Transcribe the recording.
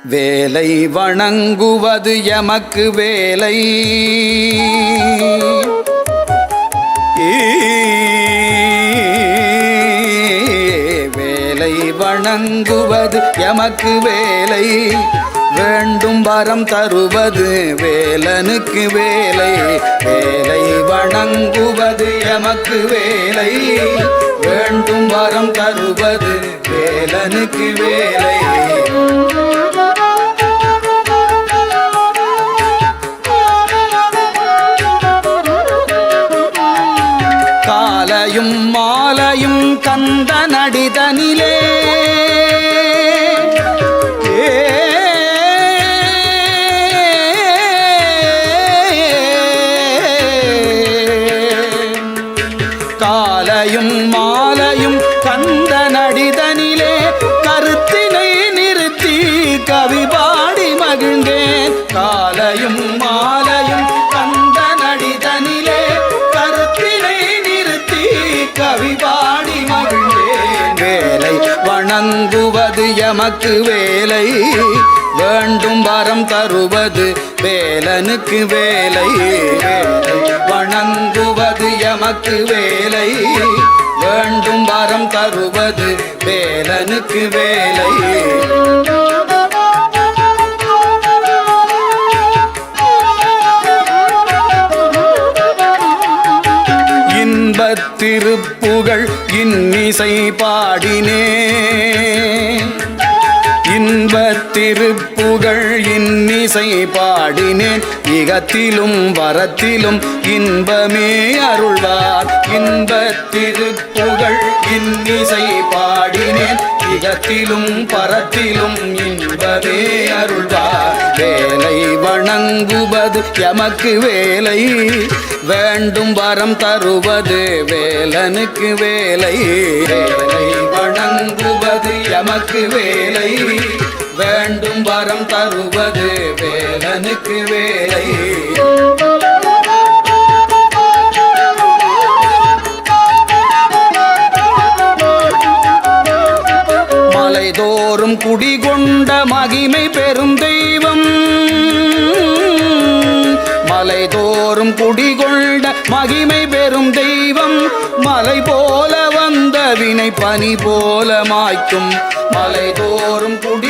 வேலை வணங்குவது எமக்கு வேலை, வேலை வணங்குவது எமக்கு வேலை, வேண்டும் வரம் தருவது வேலனுக்கு வேலை. வேலை வணங்குவது எமக்கு வேலை, வேண்டும் வரம் தருவது வேலனுக்கு வேலை. காலையும் மாலையும் கந்த நடிதனிலே, காலையும் மாலையும் கந்த நடிதனிலே கருத்தினை நிறுத்தி கவி பாடி மகிழ்ந்தேன். காலையும் மாலையும் கந்த நடிதனிலே கருத்தினை நிறுத்தி கவி பாடி மகிழ்ந்தேன். வேலை வணங்குவது எமக்கு வேலை, வேண்டும் வரம் தருவது வேலனுக்கு வேலை. வேலை வணங்குவது எமக்கு வேலை, வேண்டும் வரம் தருவது வேலனுக்கு வேலை. இன்பத்திருப்புகழ் இன்னிசை பாடினே, இன்பத்திருப்புகழ் இன்னிசை பாடினேன். இகத்திலும் வரத்திலும் இன்பமே அருள்வார். இன்பத்திருப்புகழ் இன்னிசை பாடினேன், இகத்திலும் பரத்திலும் இன்பமே அருள்வார். வேலை வணங்குவது எமக்கு வேலை, வேண்டும் வரம் தருவது வேலனுக்கு வேலை. வேலை வணங்குவது எமக்கு வேலை, வேண்டும் வரம் தருவது வேலனுக்கு வேலை. மலைதோறும் குடிகொண்ட மகிமை பெரும் தெய்வம், மலைதோறும் குடிகொண்ட மகிமை பெரும் தெய்வம். மலை போல வந்த வினை பனி போல மாய்க்கும், மலைதோறும் குடி